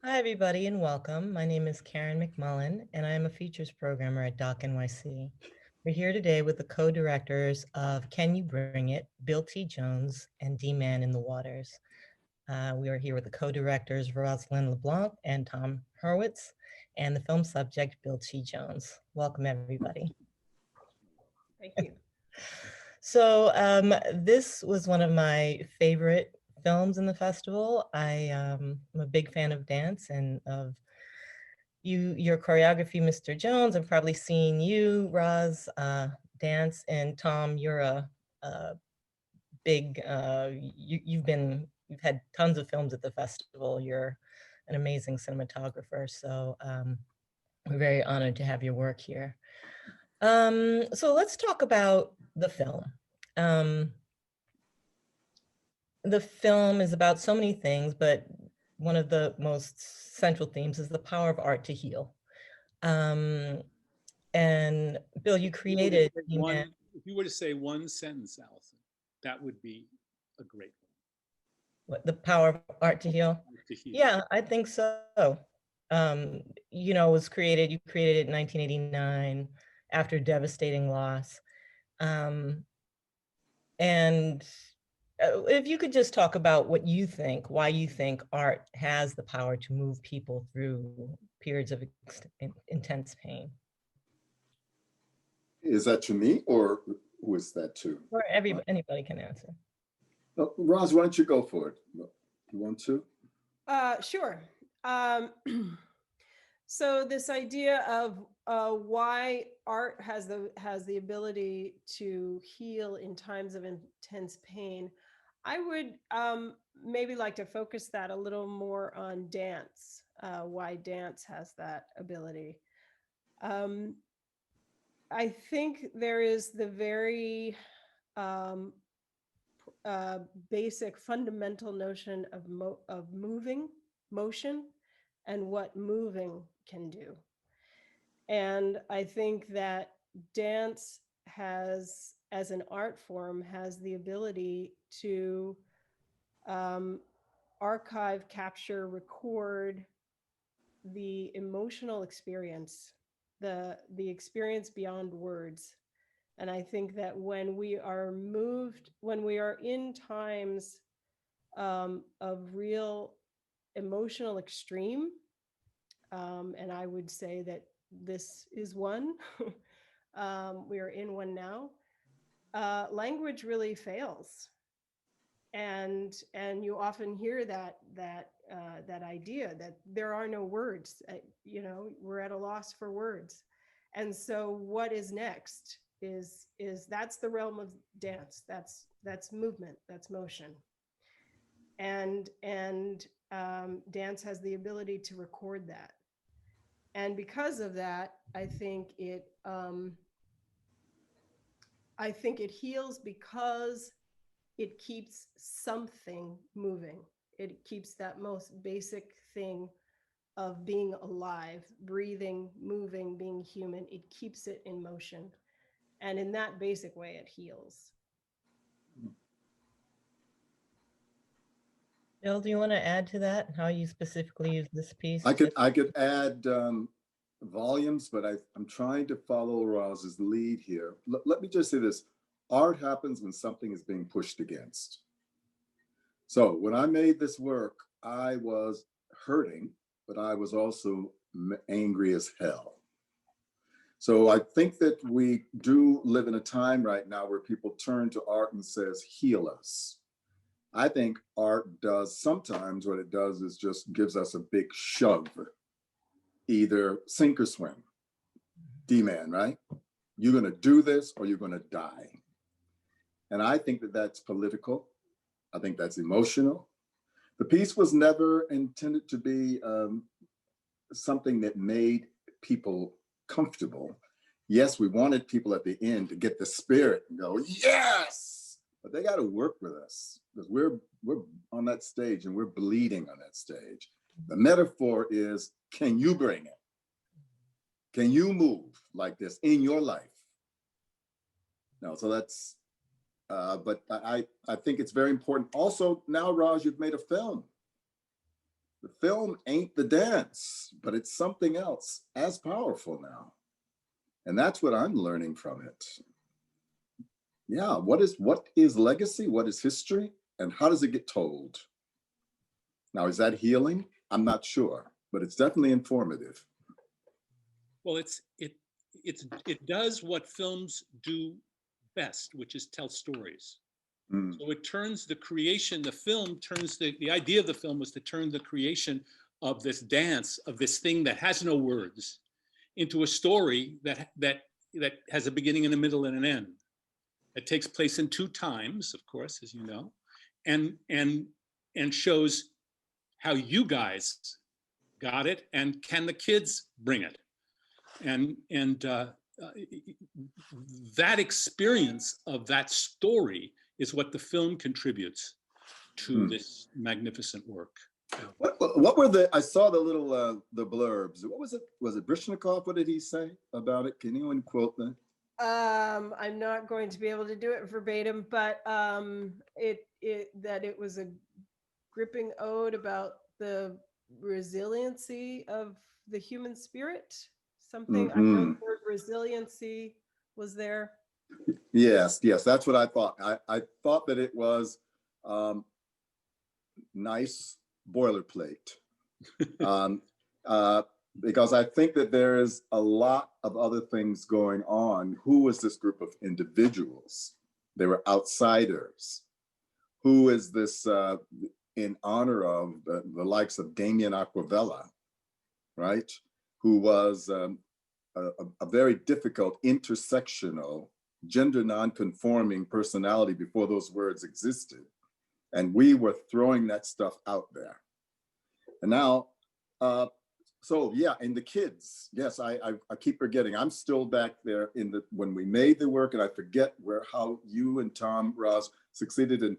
Hi, everybody, and welcome. My name is Karen McMullen, and I am a features programmer at Doc NYC. We're here today with the co-directors of Can You Bring It, Bill T. Jones, and D-Man in the Waters. We are here with the co-directors Rosalynde LeBlanc and Tom Hurwitz, and the film subject, Bill T. Jones. Welcome, everybody. Thank you. So this was one of my favorite films in the festival. I'm a big fan of dance and of your choreography, Mr. Jones. I've probably seen you, Roz, dance, and Tom, you're a big, you've had tons of films at the festival. You're an amazing cinematographer. So we're very honored to have your work here. So let's talk about the film. Um, the film is about so many things, but one of the most central themes is the power of art to heal. Um, and Bill, you If you were to created say He-Man. if you were to say one sentence, Allison, that would be a great The power of art to heal. one to heal. Yeah, I think so. It was created, you created it in 1989 after devastating loss. Um, and if you could just talk about what you think, why you think art has the power to move people through periods of intense pain. Is that to me or who is that to? Or anybody can answer. Roz, why don't you go for it? You want to? Sure. Um, so this idea of why art has the ability to heal in times of intense pain, I would maybe like to focus that a little more on dance. Why dance has that ability. Um, I think there is the very um, uh, basic fundamental notion of moving, motion, and what moving can do. And I think that dance has, as an art form, has the ability to um, archive, capture, record the emotional experience, the experience beyond words. And I think that when we are moved, when we are in times of real emotional extreme, and I would say that this is one, we are in one now, language really fails. And you often hear that idea that there are no words. We're at a loss for words. And so what is next is that's the realm of dance. That's movement, that's motion. And dance has the ability to record that. And because of that, I think it heals because it keeps something moving. It keeps that most basic thing of being alive, breathing, moving, being human. It keeps it in motion. And in that basic way, it heals. Bill, do you want to add to that? How you specifically use this piece? I could add volumes, but I'm trying to follow Roz's lead here. Let me just say this. Art happens when something is being pushed against. So when I made this work, I was hurting, but I was also angry as hell. So I think that we do live in a time right now where people turn to art and says, heal us. I think art does sometimes what it does is just gives us a big shove, either sink or swim. D-Man, right? You're going to do this or you're going to die. And I think that that's political. I think that's emotional. The piece was never intended to be something that made people comfortable. Yes, we wanted people at the end to get the spirit and go, yes, but they got to work with us because we're on that stage and we're bleeding on that stage. The metaphor is, can you bring it? Can you move like this in your life? No, so that's, but I think it's very important. Also, now, Raj, you've made a film. The film ain't the dance, but it's something else as powerful now. And that's what I'm learning from it. Yeah, what is legacy? What is history? And how does it get told? Now, is that healing? I'm not sure, but it's definitely informative. Well, it does what films do best, which is tell stories. Mm. So it turns the creation, the film turns the idea of the film was to turn the creation of this dance, of this thing that has no words, into a story that has a beginning and a middle and an end. It takes place in 2 times, of course, as you know, and shows how you guys got it and can the kids bring it. And that experience of that story is what the film contributes to this magnificent work. What were the, I saw the little, the blurbs. What was it? Was it Brishnikov? What did he say about it? Can anyone quote that? I'm not going to be able to do it verbatim, but it was a gripping ode about the resiliency of the human spirit. Something, I know the word resiliency was there. Yes, that's what I thought. I thought that it was nice boilerplate. Because I think that there is a lot of other things going on. Who was this group of individuals? They were outsiders. Who is this in honor of the likes of Damien Aquavella, right? Who was a very difficult intersectional, gender non-conforming personality before those words existed. And we were throwing that stuff out there. And now, so yeah, and the kids, yes, I keep forgetting. I'm still back there when we made the work, and I forget how you and Tom Ross succeeded in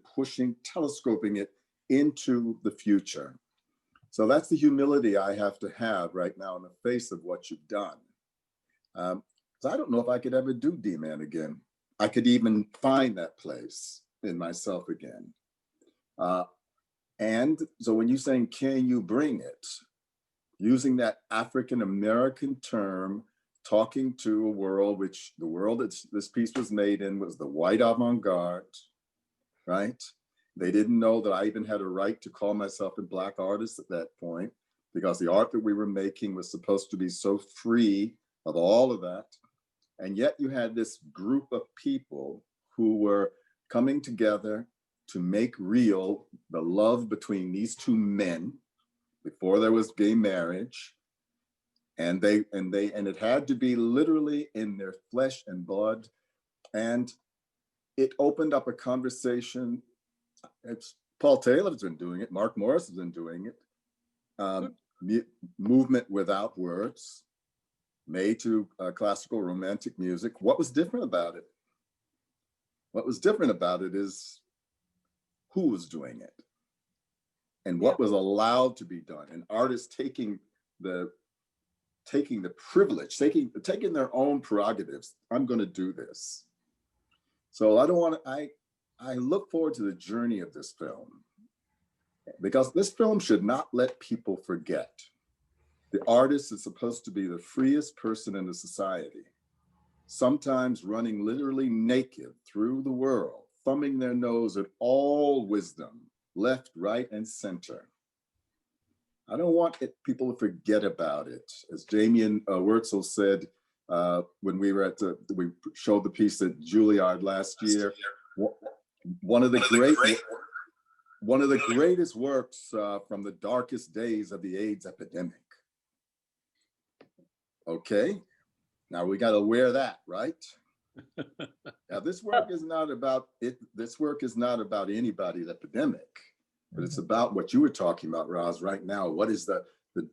telescoping it into the future. So that's the humility I have to have right now in the face of what you've done. So I don't know if I could ever do D-Man again. I could even find that place in myself again. And so when you're saying, can you bring it? Using that African-American term, talking to a world, which the world that this piece was made in was the white avant-garde, right? They didn't know that I even had a right to call myself a Black artist at that point, because the art that we were making was supposed to be so free of all of that. And yet you had this group of people who were coming together to make real the love between these 2 men before there was gay marriage. And it had to be literally in their flesh and blood. And it opened up a conversation. It's Paul Taylor's been doing it. Mark Morris has been doing it. Movement without words, made to classical romantic music. What was different about it? What was different about it is who was doing it and what was allowed to be done. And artists taking the privilege, taking their own prerogatives. I'm going to do this. So I look forward to the journey of this film, because this film should not let people forget. The artist is supposed to be the freest person in the society, sometimes running literally naked through the world, thumbing their nose at all wisdom, left, right, and center. I don't want people to forget about it. As Damien Wurtzel said when we were we showed the piece at Juilliard last year, one of the greatest works from the darkest days of the AIDS epidemic. Okay, now we got to wear that, right? Now this work is not about it. This work is not about anybody's epidemic, but it's about what you were talking about, Roz, right now. What is the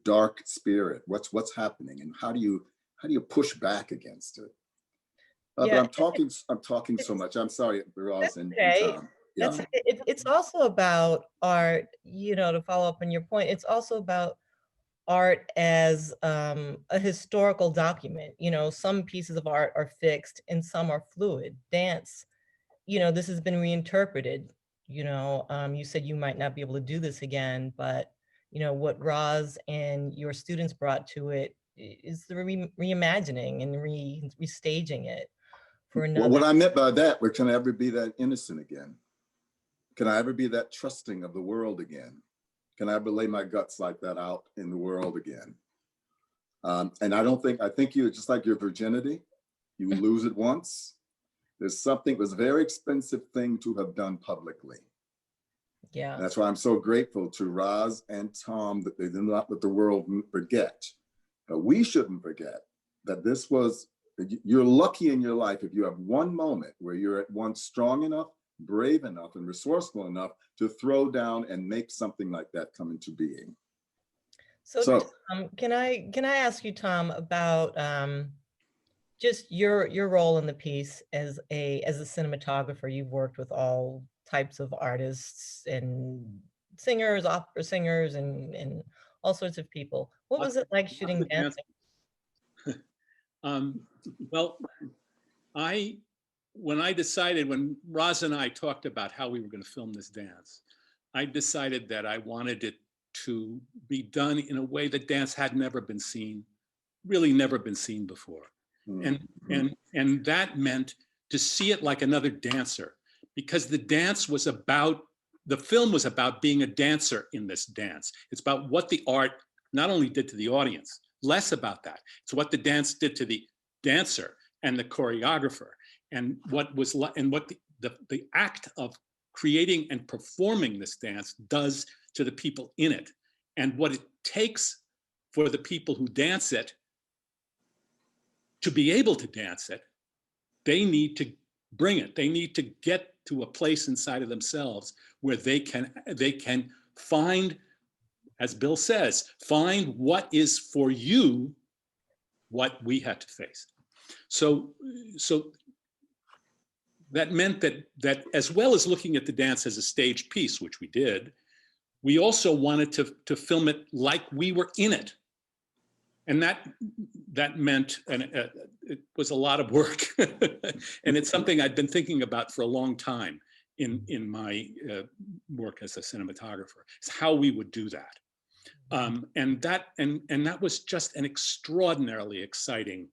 dark spirit? What's happening, and how do you push back against it? But I'm talking so much. I'm sorry, Roz and Tom. Yeah. It's also about art, to follow up on your point, it's also about art as a historical document. Some pieces of art are fixed and some are fluid. Dance, this has been reinterpreted. You said you might not be able to do this again, but you know, what Roz and your students brought to it is the reimagining and restaging it for Well, another. what I meant by that, where can I ever be that innocent again? Can I ever be that trusting of the world again? Can I ever lay my guts like that out in the world again? And I think you, just like your virginity, you lose it once. There's something, it was a very expensive thing to have done publicly. Yeah. And that's why I'm so grateful to Roz and Tom that they did not let the world forget. But we shouldn't forget that this was, you're lucky in your life if you have one moment where you're at once strong enough, brave enough, and resourceful enough to throw down and make something like that come into being. So can I ask you, Tom, about just your role in the piece as a cinematographer? You've worked with all types of artists and singers, opera singers, and all sorts of people. What was it like shooting dancing? Well, when Roz and I talked about how we were going to film this dance, I decided that I wanted it to be done in a way that dance had never been seen, really never been seen before. Mm-hmm. And that meant to see it like another dancer, because the film was about being a dancer in this dance. It's about what the art not only did to the audience, less about that. It's what the dance did to the dancer and the choreographer, and what the act of creating and performing this dance does to the people in it, and what it takes for the people who dance it to be able to dance it. They need to bring it. They need to get to a place inside of themselves where they can find, as Bill says, find what is for you what we had to face. So that meant that as well as looking at the dance as a stage piece, which we did, we also wanted to film it like we were in it. And that meant, and it was a lot of work, and it's something I'd been thinking about for a long time in my work as a cinematographer, is how we would do that. And that was just an extraordinarily exciting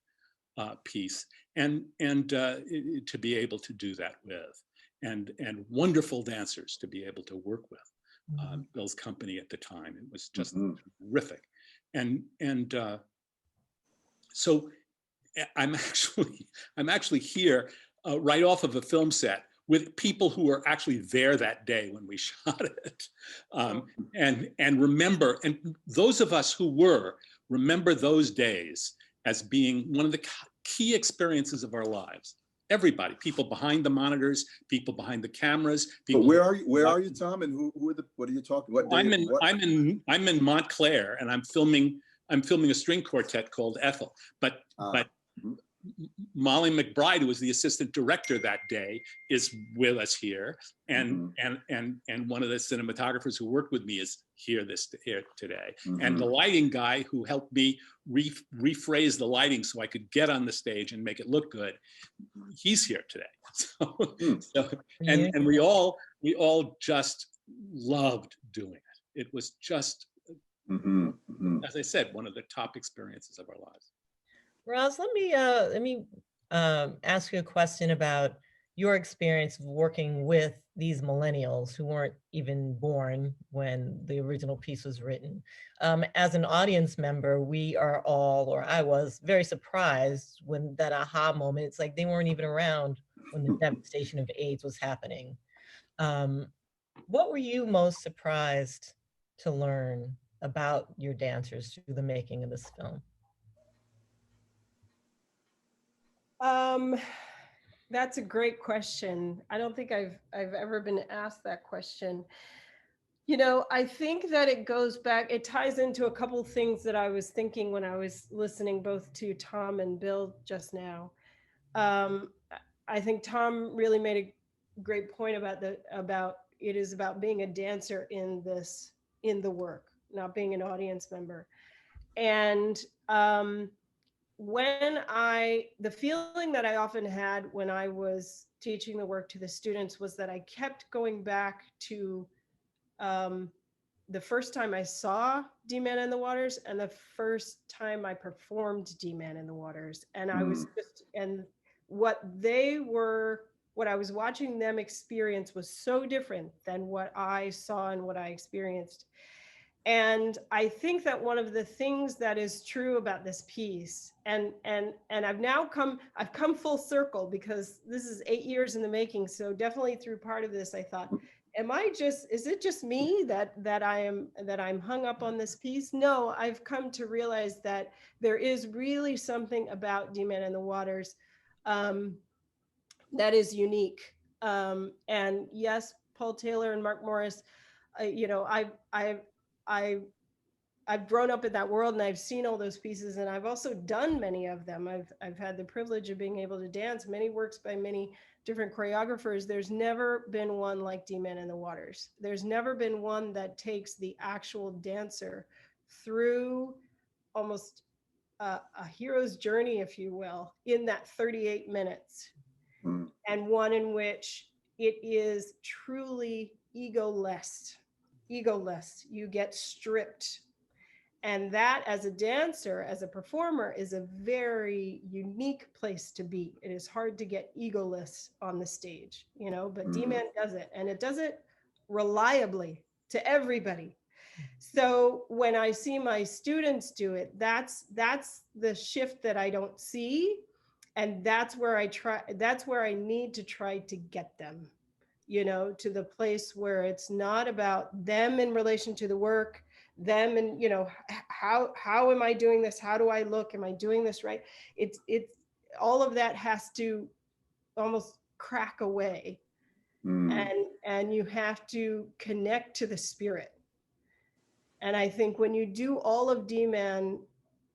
piece, and to be able to do that with, and wonderful dancers to be able to work with. Bill's company at the time, it was just terrific, and so I'm actually here right off of a film set with people who were actually there that day when we shot it, and remember, and those of us who were, remember those days as being one of the key experiences of our lives. Everybody, people behind the monitors, people behind the cameras. People. But where are you, Tom? And what are you talking? What day? I'm in Montclair, and I'm filming a string quartet called Ethel. But Molly McBride, who was the assistant director that day, is with us here, and one of the cinematographers who worked with me is here today, and the lighting guy who helped me rephrase the lighting so I could get on the stage and make it look good, he's here today. And we all just loved doing it. It was just, as I said, one of the top experiences of our lives. Roz, let me ask you a question about your experience of working with these millennials who weren't even born when the original piece was written. As an audience member, we are all, or I was, very surprised when that aha moment. It's like they weren't even around when the devastation of AIDS was happening. What were you most surprised to learn about your dancers through the making of this film? That's a great question. I don't think I've ever been asked that question. You know, I think that it goes back, it ties into a couple of things that I was thinking when I was listening both to Tom and Bill just now. I think Tom really made a great point about it is about being a dancer in the work, not being an audience member. And the feeling that I often had when I was teaching the work to the students was that I kept going back to the first time I saw D-Man in the Waters and the first time I performed D-Man in the Waters. And I was just, and what I was watching them experience was so different than what I saw and what I experienced. And I think that one of the things that is true about this piece, and I've come full circle, because this is 8 years in the making. So definitely through part of this, I thought, is it just me that I'm hung up on this piece? No, I've come to realize that there is really something about D-Man in the Waters that is unique. And yes, Paul Taylor and Mark Morris, I've grown up in that world, and I've seen all those pieces, and I've also done many of them. I've had the privilege of being able to dance many works by many different choreographers. There's never been one like D-Man in the Waters. There's never been one that takes the actual dancer through almost a hero's journey, if you will, in that 38 minutes. And one in which it is truly egoless. You get stripped. And that, as a dancer, as a performer, is a very unique place to be. It is hard to get egoless on the stage, but D-Man does it, and it does it reliably to everybody. So when I see my students do it, that's the shift that I don't see. And that's where I need to try to get them, to the place where it's not about them in relation to the work, them and, how am I doing this? How do I look? Am I doing this right? It's all of that has to almost crack away. And you have to connect to the spirit. And I think when you do all of D-Man,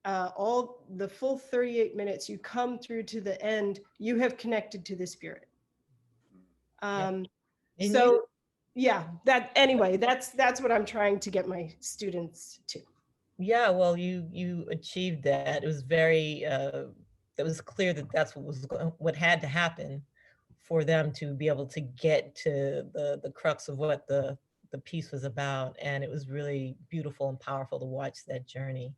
all the full 38 minutes, you come through to the end, you have connected to the spirit. So yeah, that's what I'm trying to get my students to. Yeah, well, you achieved that. It was very, it was clear that that's what had to happen for them to be able to get to the crux of what the piece was about. And it was really beautiful and powerful to watch that journey.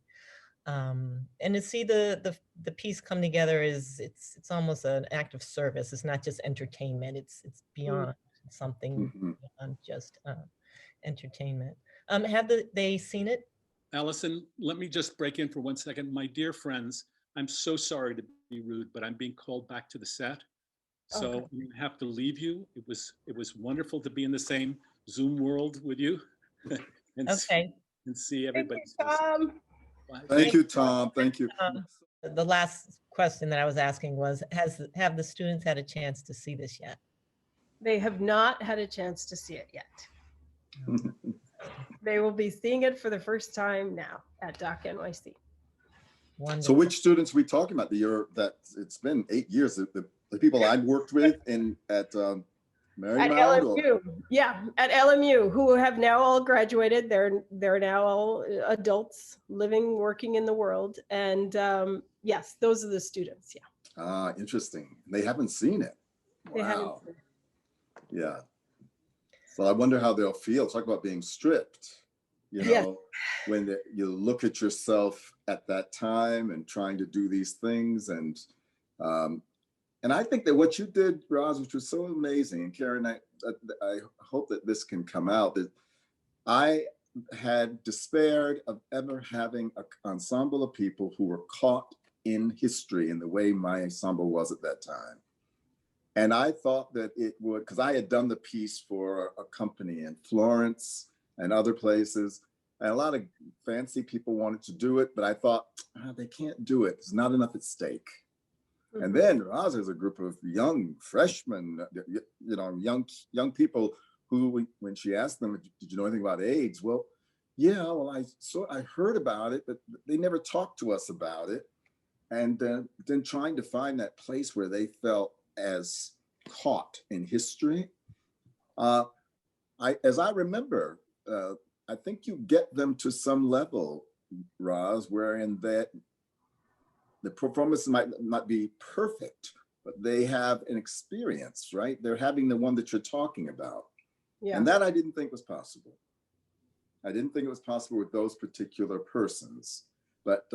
And to see the piece come together it's almost an act of service. It's not just entertainment. It's beyond something beyond just entertainment. Have they seen it? Allison, let me just break in for 1 second. My dear friends, I'm so sorry to be rude, but I'm being called back to the set. So Okay. I'm going to have to leave you. It was wonderful to be in the same Zoom world with you and see everybody. Thank you, Tom. Thank you. The last question that I was asking was, have the students had a chance to see this yet? They have not had a chance to see it yet. They will be seeing it for the first time now at Doc NYC. Wonderful. So which students are we talking about? That it's been 8 years. The people I've worked with at Marymount? LMU, yeah, at LMU, who have now all graduated. They're now all adults living, working in the world. And yes, those are the students, yeah. Ah, interesting. They haven't seen it. They haven't seen it. Yeah. So I wonder how they'll feel. Talk about being stripped, when you look at yourself at that time and trying to do these things. And I think that what you did, Roz, which was so amazing, and Karen, I hope that this can come out, that I had despaired of ever having an ensemble of people who were caught in history in the way my ensemble was at that time. And I thought that it would, because I had done the piece for a company in Florence and other places, and a lot of fancy people wanted to do it, but I thought, they can't do it. There's not enough at stake. Mm-hmm. And then Roz has a group of young freshmen, young people who, when she asked them, did you know anything about AIDS? Well, yeah, I heard about it, but they never talked to us about it. And then trying to find that place where they felt as caught in history. As I remember, I think you get them to some level, Roz, wherein that the performance might not be perfect, but they have an experience, right? They're having the one that you're talking about. Yeah. And that I didn't think was possible. I didn't think it was possible with those particular persons, but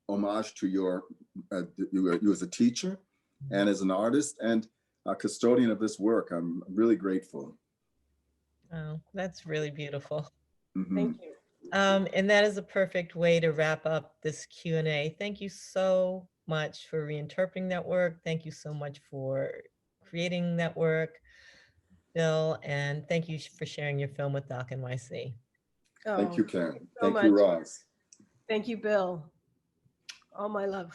homage to you as a teacher and as an artist and a custodian of this work. I'm really grateful. Oh, that's really beautiful. Mhm. Thank you. And that is a perfect way to wrap up this Q&A. Thank you so much for reinterpreting that work. Thank you so much for creating that work, Bill, and thank you for sharing your film with Doc NYC. Thank Oh, you, Karen. so Thank you, much. Roz. Thank you, Bill. All my love.